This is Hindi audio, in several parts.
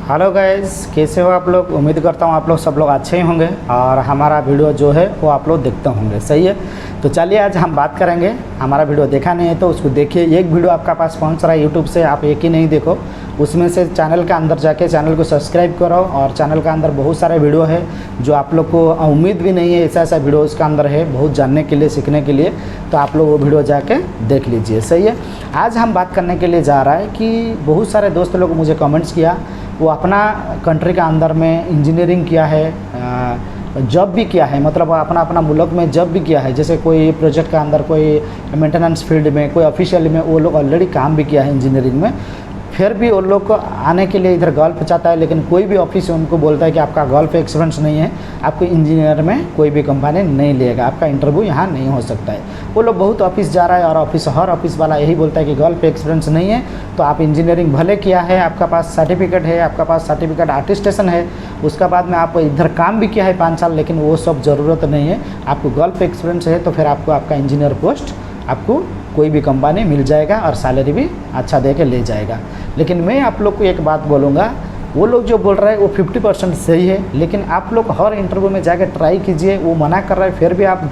हेलो गाइस, कैसे हो आप लोग। उम्मीद करता हूँ आप लोग सब लोग अच्छे ही होंगे और हमारा वीडियो जो है वो आप लोग देखते होंगे। सही है, तो चलिए आज हम बात करेंगे। हमारा वीडियो देखा नहीं है तो उसको देखिए। एक वीडियो आपका पास पहुँच रहा है यूट्यूब से, आप एक ही नहीं देखो, उसमें से चैनल के अंदर जाके चैनल को सब्सक्राइब करो। और चैनल के अंदर बहुत सारे वीडियो है जो आप लोग को उम्मीद भी नहीं है ऐसा ऐसा वीडियो उसके अंदर है, बहुत जानने के लिए, सीखने के लिए। तो आप लोग वो वीडियो जाके देख लीजिए। सही है, आज हम बात करने के लिए जा रहा है कि बहुत सारे दोस्त लोग मुझे कमेंट्स किया, वो अपना कंट्री के अंदर में इंजीनियरिंग किया है, जॉब भी किया है, मतलब अपना अपना मुल्क में जॉब भी किया है। जैसे कोई प्रोजेक्ट के अंदर, कोई मेंटेनेंस फील्ड में, कोई ऑफिशियल में वो लोग ऑलरेडी काम भी किया है इंजीनियरिंग में। फिर भी उन लोग को आने के लिए इधर गल्फ चाहता है, लेकिन कोई भी ऑफिस उनको बोलता है कि आपका गल्फ एक्सपीरियंस नहीं है, आपको इंजीनियर में कोई भी कंपनी नहीं लेगा, आपका इंटरव्यू यहाँ नहीं हो सकता है। वो लोग बहुत ऑफिस जा रहा है और हर ऑफिस वाला यही बोलता है कि गल्फ एक्सपीरियंस नहीं है, तो आप इंजीनियरिंग भले किया है, आपका पास सर्टिफिकेट है, आपका पास सर्टिफिकेट अटेस्टेशन है, उसके बाद में आप इधर काम भी किया है 5 साल, लेकिन वो सब ज़रूरत नहीं है। आपको गल्फ एक्सपीरियंस है तो फिर आपको आपका इंजीनियर पोस्ट आपको कोई भी कंपनी मिल जाएगा और सैलरी भी अच्छा दे के ले जाएगा। लेकिन मैं आप लोग को एक बात बोलूँगा, वो लोग जो बोल रहे हैं वो 50% सही है, लेकिन आप लोग हर इंटरव्यू में जाकर ट्राई कीजिए। वो मना कर रहा है फिर भी आप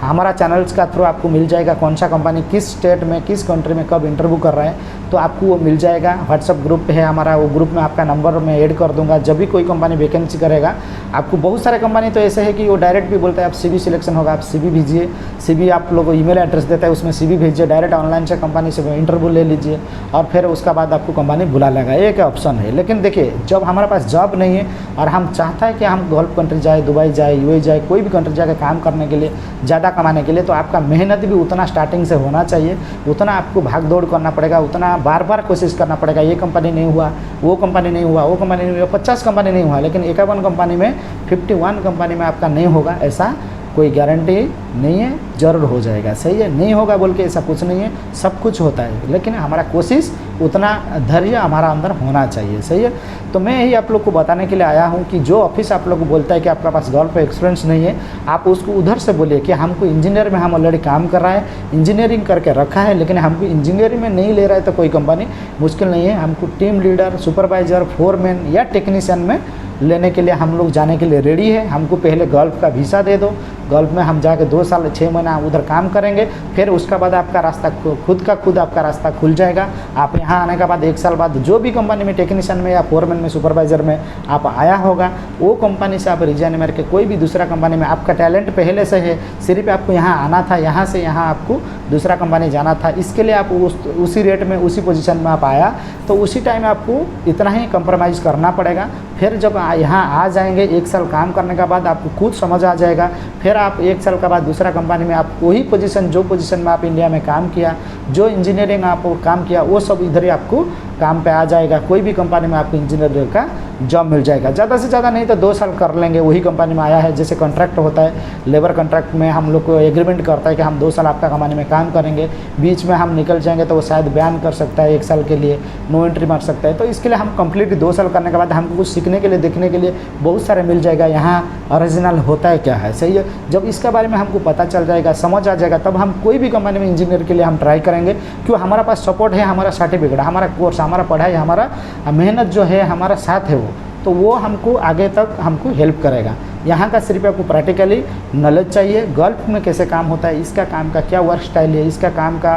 हमारा चैनल्स का थ्रू आपको मिल जाएगा कौन सा कंपनी किस स्टेट में, किस कंट्री में कब इंटरव्यू कर रहा है, तो आपको वो मिल जाएगा। व्हाट्सअप ग्रुप है हमारा, वो ग्रुप में आपका नंबर मैं ऐड कर दूंगा। जब भी कोई कंपनी वैकेंसी करेगा, आपको बहुत सारे कंपनी तो ऐसे है कि वो डायरेक्ट भी बोलता है आप CV सिलेक्शन होगा, आप CV भेजिए। CV आप लोगों को ईमेल एड्रेस देता है, उसमें CV भेजिए, डायरेक्ट ऑनलाइन से कंपनी से इंटरव्यू ले लीजिए और फिर उसका बाद आपको कंपनी बुला लेगा। एक ऑप्शन है। लेकिन देखिए, जब हमारे पास जॉब नहीं है और हम चाहता है कि हम गल्फ कंट्री जाए, दुबई जाए, UAE जाए, कोई भी कंट्री जाकर काम करने के लिए, ज़्यादा कमाने के लिए, तो आपका मेहनत भी उतना स्टार्टिंग से होना चाहिए, उतना आपको भाग दौड़ करना पड़ेगा, उतना बार बार कोशिश करना पड़ेगा। ये कंपनी नहीं हुआ, वो कंपनी नहीं हुआ, वो कंपनी नहीं हुआ, 50 कंपनी नहीं हुआ, लेकिन 51 कंपनी में, 51 कंपनी में आपका नहीं होगा ऐसा कोई गारंटी नहीं है। ज़रूर हो जाएगा। सही है, नहीं होगा बोल के ऐसा कुछ नहीं है, सब कुछ होता है, लेकिन हमारा कोशिश उतना धैर्य हमारा अंदर होना चाहिए। सही है, तो मैं यही आप लोग को बताने के लिए आया हूँ कि जो ऑफिस आप लोग को बोलता है कि आपका पास गल्फ एक्सपीरियंस नहीं है, आप उसको उधर से बोलिए कि हमको इंजीनियर में हम ऑलरेडी काम कर रहा है, इंजीनियरिंग करके रखा है, लेकिन हमको इंजीनियरिंग में नहीं ले रहा है तो कोई कंपनी मुश्किल नहीं है। हमको टीम लीडर, सुपरवाइज़र, फोरमैन या टेक्नीशियन में लेने के लिए हम लोग जाने के लिए रेडी है। हमको पहले गल्फ का वीज़ा दे दो, गल्फ में हम जाके 2 साल 6 महीना उधर काम करेंगे, फिर उसका बाद आपका रास्ता खुद आपका रास्ता खुल जाएगा। आप यहाँ आने के बाद 1 साल बाद जो भी कंपनी में टेक्नीशियन में या फोरमैन में, सुपरवाइज़र में आप आया होगा, वो कंपनी से आप रिजाइन मार के कोई भी दूसरा कंपनी में, आपका टैलेंट पहले से है, सिर्फ आपको यहाँ आना था, यहाँ से यहाँ आपको दूसरा कंपनी जाना था, इसके लिए आप उसी रेट में, उसी पोजीशन में आप आया, तो उसी टाइम आपको इतना ही कंप्रोमाइज़ करना पड़ेगा। फिर जब यहाँ आ जाएंगे 1 साल काम करने के बाद आपको खुद समझ आ जाएगा, फिर आप 1 साल के बाद दूसरा कंपनी में आप वही पोजीशन, जो पोजीशन में आप इंडिया में काम किया, जो इंजीनियरिंग आप काम किया, वो सब इधर ही आपको काम पे आ जाएगा। कोई भी कंपनी में आपको इंजीनियर का जॉब मिल जाएगा। ज़्यादा से ज़्यादा नहीं तो 2 साल कर लेंगे, वही कंपनी में आया है। जैसे कॉन्ट्रैक्ट होता है, लेबर कॉन्ट्रैक्ट में हम लोग को एग्रीमेंट करता है कि हम 2 साल आपका कंपनी में काम करेंगे, बीच में हम निकल जाएंगे तो वो शायद बैन कर सकता है 1 साल के लिए, नो एंट्री मार सकता है। तो इसके लिए हम कंप्लीट 2 साल करने के बाद हमको कुछ सीखने के लिए, देखने के लिए बहुत सारे मिल जाएगा, यहाँ ओरिजिनल होता है क्या है। सही है, जब इसके बारे में हमको पता चल जाएगा, समझ आ जाएगा, तब हम कोई भी कंपनी में इंजीनियर के लिए हम ट्राई करेंगे। क्यों, हमारा पास सपोर्ट है, हमारा सर्टिफिकेट, हमारा कोर्स, हमारा पढ़ाई, हमारा मेहनत जो है हमारा साथ है, तो वो हमको आगे तक हमको हेल्प करेगा। यहाँ का सिर्फ आपको प्रैक्टिकली नॉलेज चाहिए, गल्फ में कैसे काम होता है, इसका काम का क्या वर्क स्टाइल है, इसका काम का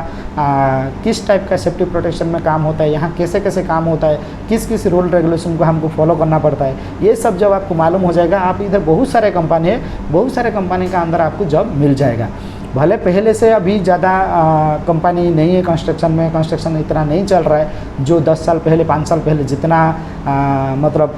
किस टाइप का सेफ्टी प्रोटेक्शन में काम होता है, यहाँ कैसे कैसे काम होता है, किस किस रूल रेगुलेशन को हमको फॉलो करना पड़ता है, ये सब जब आपको मालूम हो जाएगा, आप इधर बहुत सारे कंपनी है, बहुत सारे कंपनी का अंदर आपको जॉब मिल जाएगा। भले पहले से अभी ज़्यादा कंपनी नहीं है कंस्ट्रक्शन में, कंस्ट्रक्शन इतना नहीं चल रहा है जो 10 साल पहले, 5 साल पहले जितना मतलब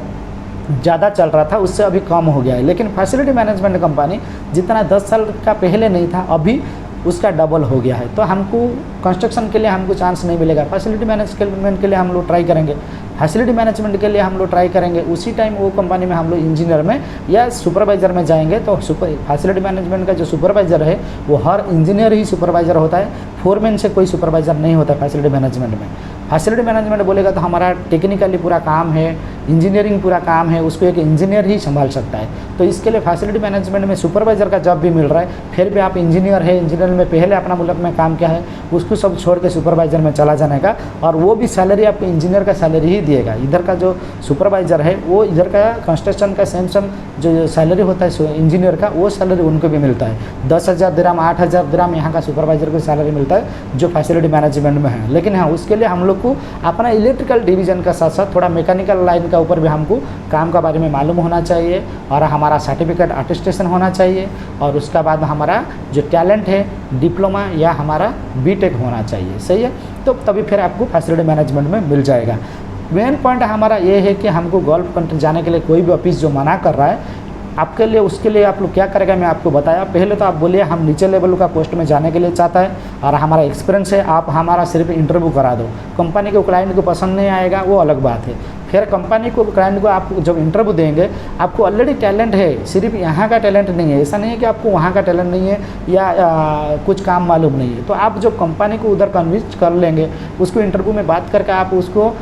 ज़्यादा चल रहा था, उससे अभी कम हो गया है। लेकिन फैसिलिटी मैनेजमेंट कंपनी जितना 10 साल का पहले नहीं था, अभी उसका डबल हो गया है। तो हमको कंस्ट्रक्शन के लिए हमको चांस नहीं मिलेगा, फैसिलिटी मैनेजमेंट के लिए हम लोग ट्राई करेंगे, फैसिलिटी मैनेजमेंट के लिए हम लोग ट्राई करेंगे। उसी टाइम वो कंपनी में हम लोग इंजीनियर में या सुपरवाइज़र में जाएंगे, तो फैसिलिटी मैनेजमेंट का जो सुपरवाइज़र है वो हर इंजीनियर ही सुपरवाइज़र होता है, फोरमैन से कोई सुपरवाइज़र नहीं होता फैसिलिटी मैनेजमेंट में। फैसिलिटी मैनेजमेंट बोलेगा तो हमारा टेक्निकली पूरा काम है, इंजीनियरिंग पूरा काम है उसको एक इंजीनियर ही संभाल सकता है। तो इसके लिए फैसिलिटी मैनेजमेंट में सुपरवाइज़र का जॉब भी मिल रहा है, फिर भी आप इंजीनियर है, इंजीनियर में पहले अपना मुल्क में काम किया है, उसको सब छोड़ के सुपरवाइज़र में चला जाने का, और वो भी सैलरी आपको इंजीनियर का सैलरी ही दिएगा। इधर का जो सुपरवाइज़र है वो इधर का कंस्ट्रक्शन का सेम जो सैलरी होता है इंजीनियर का, वो सैलरी उनको भी मिलता है। 10,000 दिरहम 8,000 दिरहम यहाँ का सुपरवाइज़र को सैलरी मिलता है जो फैसिलिटी मैनेजमेंट में है। लेकिन हाँ, उसके लिए हम लोग को अपना इलेक्ट्रिकल डिवीज़न का साथ साथ थोड़ा मैकेनिकल लाइन का ऊपर भी हमको काम का बारे में मालूम होना चाहिए, और हमारा सर्टिफिकेट अटेस्टेशन होना चाहिए, और उसका बाद हमारा जो टैलेंट है डिप्लोमा या हमारा बीटेक होना चाहिए। सही है, तो तभी फिर आपको फैसिलिटी मैनेजमेंट में मिल जाएगा। मेन पॉइंट हमारा ये है कि हमको गल्फ कंट्री जाने के लिए कोई भी ऑफिस जो मना कर रहा है आपके लिए, उसके लिए आप लोग क्या करेगा मैं आपको बताया। पहले तो आप बोलिए हम नीचे लेवल का पोस्ट में जाने के लिए चाहता है और हमारा एक्सपीरियंस है, आप हमारा सिर्फ इंटरव्यू करा दो। कंपनी को क्लाइंट को पसंद नहीं आएगा वो अलग बात है। फिर कंपनी को क्लाइंट को आप जब इंटरव्यू देंगे, आपको ऑलरेडी टैलेंट है, सिर्फ यहाँ का टैलेंट नहीं है। ऐसा नहीं है कि आपको वहाँ का टैलेंट नहीं है या कुछ काम मालूम नहीं है। तो आप जब कंपनी को उधर कन्विंस कर लेंगे, उसको इंटरव्यू में बात करके आप उसको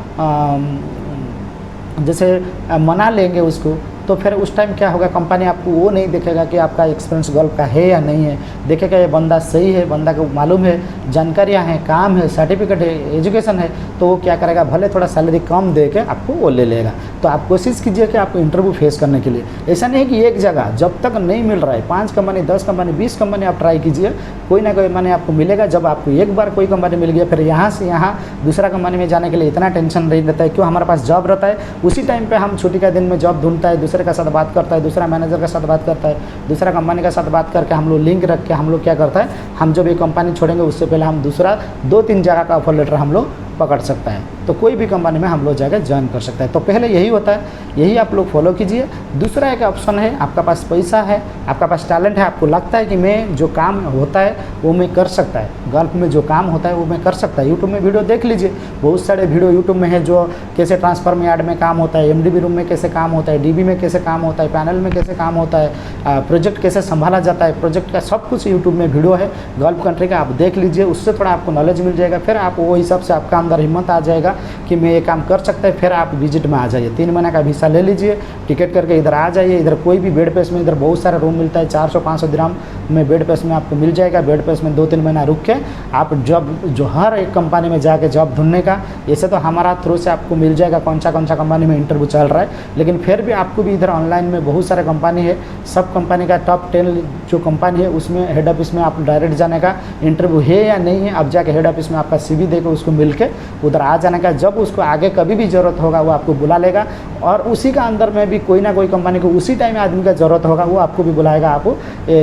जैसे मना लेंगे उसको, तो फिर उस टाइम क्या होगा, कंपनी आपको वो नहीं देखेगा कि आपका एक्सपीरियंस गल्फ का है या नहीं है, देखेगा ये बंदा सही है, बंदा को मालूम है, जानकारियाँ हैं, काम है, सर्टिफिकेट है, एजुकेशन है, तो वो क्या करेगा, भले थोड़ा सैलरी कम दे के आपको वो ले लेगा। तो आप कोशिश कीजिए कि आपको इंटरव्यू फेस करने के लिए, ऐसा नहीं है कि एक जगह जब तक नहीं मिल रहा है 5 कंपनी 10 कंपनी 20 कंपनी आप ट्राई कीजिए, कोई ना कोई माने आपको मिलेगा। जब आपको एक बार कोई कंपनी मिल गया, फिर यहाँ से यहाँ दूसरा कंपनी में जाने के लिए इतना टेंशन नहीं रहता है। क्यों, हमारे पास जॉब रहता है, उसी टाइम पर हम छुट्टी का दिन में जॉब ढूंढता है, दूसरे का साथ बात करता है, दूसरा मैनेजर के साथ बात करता है, दूसरा कंपनी के साथ बात करके हम लोग लिंक रख के हम लोग क्या करता है, हम जब ये कंपनी छोड़ेंगे उससे पहले हम दूसरा 2-3 जगह का ऑफर लेटर हम लोग पकड़ सकता है। तो कोई भी कंपनी में हम लोग जाकर ज्वाइन कर सकते हैं। तो पहले यही होता है, यही आप लोग फॉलो कीजिए। दूसरा एक ऑप्शन है, आपका पास पैसा है, आपका पास टैलेंट है, आपको लगता है कि मैं जो काम होता है वो मैं कर सकता है, गल्फ में जो काम होता है वो मैं कर सकता है। यूट्यूब में वीडियो देख लीजिए, बहुत सारे वीडियो यूट्यूब में है जो कैसे ट्रांसफार्मर यार्ड में काम होता है, एमडीबी रूम में कैसे काम होता है, डीबी में कैसे काम होता है, पैनल में कैसे काम होता है, प्रोजेक्ट कैसे संभाला जाता है, प्रोजेक्ट का सब कुछ यूट्यूब में वीडियो है गल्फ कंट्री का, आप देख लीजिए, उससे थोड़ा आपको नॉलेज मिल जाएगा। फिर आप वो हिसाब से आपका अंदर हिम्मत आ जाएगा कि मैं ये काम कर सकता है। फिर आप विजिट में आ जाइए, 3 महीने का वीसा ले लीजिए, टिकट करके इधर आ जाइए। इधर कोई भी बेड पेस में, इधर बहुत सारा रूम मिलता है, 400-500 दिरहम में बेड पेस में आपको मिल जाएगा। बेड पेस में 2-3 महीना रुक के आप जॉब जो हर एक कंपनी में जाके जॉब ढूंढने का, ऐसे तो हमारा थ्रू से आपको मिल जाएगा कौन सा कंपनी में इंटरव्यू चल रहा है। लेकिन फिर भी आपको भी इधर ऑनलाइन में बहुत सारे कंपनी है, सब कंपनी का टॉप 10 जो कंपनी है उसमें हेड ऑफिस में आप डायरेक्ट जाने का, इंटरव्यू है या नहीं है, अब जाके हेड ऑफिस में आपका CV देकर उसको मिल के उधर आ जाने का। जब उसको आगे कभी भी ज़रूरत होगा वो आपको बुला लेगा, और उसी का अंदर में भी कोई ना कोई कंपनी को उसी टाइम आदमी का ज़रूरत होगा, वो आपको भी बुलाएगा। आप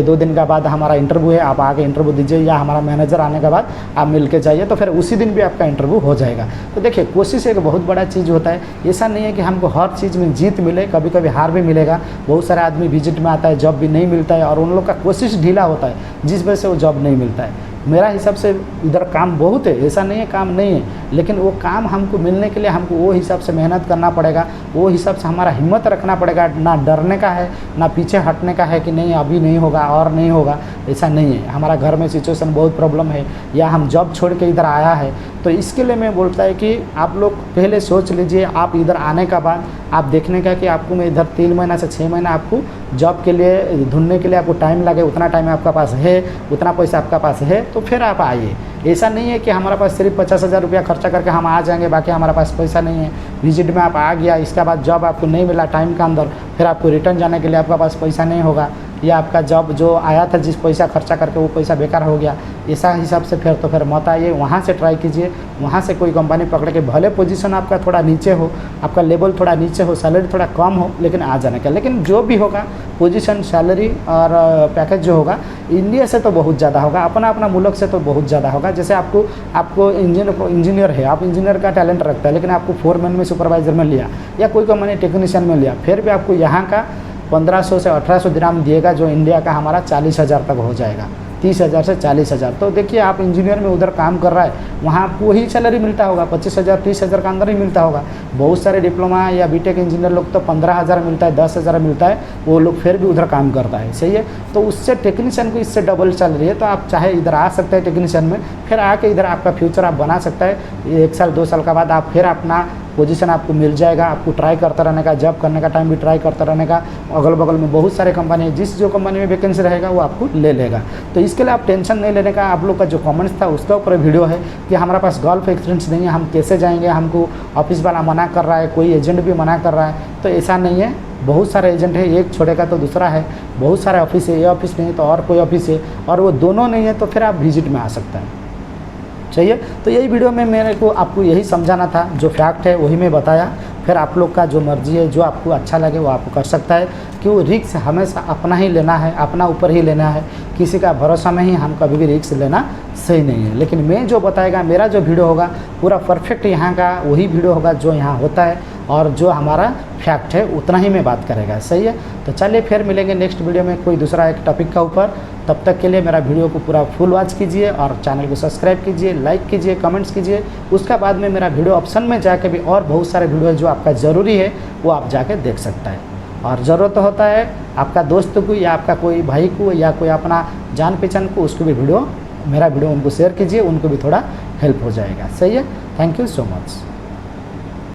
2 दिन का बाद हमारा इंटरव्यू है, आप आके इंटरव्यू दीजिए, या हमारा मैनेजर आने के बाद आप मिल के जाइए, तो फिर उसी दिन भी आपका इंटरव्यू हो जाएगा। तो देखिए, कोशिश एक बहुत बड़ा चीज़ होता है। ऐसा नहीं है कि हमको हर चीज़ में जीत मिले, कभी कभी हार भी मिलेगा। बहुत सारे आदमी विजिट में आता है, जॉब भी नहीं मिलता है, और उन लोग का कोशिश ढीला होता है, जिस वजह से वो जॉब नहीं मिलता है। मेरा हिसाब से इधर काम बहुत है, ऐसा नहीं है काम नहीं है, लेकिन वो काम हमको मिलने के लिए हमको वो हिसाब से मेहनत करना पड़ेगा, वो हिसाब से हमारा हिम्मत रखना पड़ेगा। ना डरने का है, ना पीछे हटने का है कि नहीं अभी नहीं होगा और नहीं होगा, ऐसा नहीं है। हमारा घर में सिचुएशन बहुत प्रॉब्लम है, या हम जॉब छोड़ के इधर आया है, तो इसके लिए मैं बोलता है कि आप लोग पहले सोच लीजिए। आप इधर आने का बाद आप देखने का कि आपको मैं इधर 3 महीना से 6 महीना आपको जॉब के लिए ढूंढने के लिए आपको टाइम लगे, उतना टाइम आपका पास है, उतना पैसा आपका पास है, तो फिर आप आइए। ऐसा नहीं है कि हमारा पास सिर्फ 50,000 रुपया खर्चा करके हम आ जाएंगे, बाकी हमारा पास पैसा नहीं है। विजिट में आप आ गया, इसके बाद जॉब आपको नहीं मिला टाइम के अंदर, फिर आपको रिटर्न जाने के लिए आपका पास पैसा नहीं होगा, या आपका जॉब जो आया था जिस पैसा खर्चा करके वो पैसा बेकार हो गया, ऐसा हिसाब से फिर मत आइए। वहाँ से ट्राई कीजिए, वहाँ से कोई कंपनी पकड़ के, भले पोजीशन आपका थोड़ा नीचे हो, आपका लेवल थोड़ा नीचे हो, सैलरी थोड़ा कम हो, लेकिन आ जाने का। लेकिन जो भी होगा पोजीशन, सैलरी और पैकेज जो होगा इंडिया से तो बहुत ज़्यादा होगा, अपना अपना मुल्क से तो बहुत ज़्यादा होगा। जैसे आपको इंजीनियर है, आप इंजीनियर का टैलेंट रखता है, लेकिन आपको फोरमैन में, सुपरवाइजर में लिया, या कोई कंपनी टेक्नीशियन में लिया, फिर भी आपको यहाँ का 1500 से 1800 दिरहम दिएगा, जो इंडिया का हमारा 40,000 तक हो जाएगा, 30,000 से 40,000। तो देखिए, आप इंजीनियर में उधर काम कर रहा है, वहाँ आपको वही सैलरी मिलता होगा, 25,000 30,000 का अंदर ही मिलता होगा। बहुत सारे डिप्लोमा या बीटेक इंजीनियर लोग तो 15,000 मिलता है, 10,000 मिलता है, वो लोग फिर भी उधर काम करता है। सही है, तो उससे टेक्नीशियन को इससे डबल सैलरी है। तो आप चाहे इधर आ सकते हैं टेक्नीशियन में, फिर आके इधर आपका फ्यूचर आप बना सकता है। 1 साल 2 साल का बाद आप फिर अपना पोजीशन आपको मिल जाएगा। आपको ट्राई करता रहने का, जॉब करने का टाइम भी ट्राई करता रहने का। अगल बगल में बहुत सारे कंपनी है, जिस जो कंपनी में वैकेंसी रहेगा वो आपको ले लेगा। तो इसके लिए आप टेंशन नहीं लेने का। आप लोग का जो कमेंट्स था उसके ऊपर वीडियो है कि हमारे पास गल्फ एक्सपीरियंस नहीं है, हम कैसे जाएंगे, हमको ऑफिस वाला मना कर रहा है, कोई एजेंट भी मना कर रहा है। तो ऐसा नहीं है, बहुत सारे एजेंट है, एक छोड़ेगा तो दूसरा है, बहुत सारे ऑफिस है, ये ऑफिस नहीं तो और कोई ऑफिस है, और वो दोनों नहीं है तो फिर आप विजिट में आ सकते हैं। चाहिए तो यही वीडियो में मेरे को आपको यही समझाना था, जो फैक्ट है वही मैं बताया। फिर आप लोग का जो मर्जी है, जो आपको अच्छा लगे वो आपको कर सकता है, कि वो रिस्क हमेशा अपना ही लेना है, अपना ऊपर ही लेना है। किसी का भरोसा में ही हम कभी भी रिस्क लेना सही नहीं है। लेकिन मैं जो बताएगा, मेरा जो वीडियो होगा पूरा परफेक्ट यहाँ का वही वीडियो होगा जो यहाँ होता है, और जो हमारा फैक्ट है उतना ही मैं बात करेगा। सही है, तो चलिए फिर मिलेंगे नेक्स्ट वीडियो में कोई दूसरा एक टॉपिक का ऊपर। तब तक के लिए मेरा वीडियो को पूरा फुल वॉच कीजिए और चैनल को सब्सक्राइब कीजिए, लाइक कीजिए, कमेंट्स कीजिए। उसका बाद में मेरा वीडियो ऑप्शन में जाके भी और बहुत सारे वीडियो जो आपका ज़रूरी है वो आप जाके देख सकता है। और ज़रूरत होता है आपका दोस्त को या आपका कोई भाई को या कोई अपना जान पहचान को, उसको भी वीडियो, मेरा वीडियो उनको शेयर कीजिए, उनको भी थोड़ा हेल्प हो जाएगा। सही है, थैंक यू सो मच।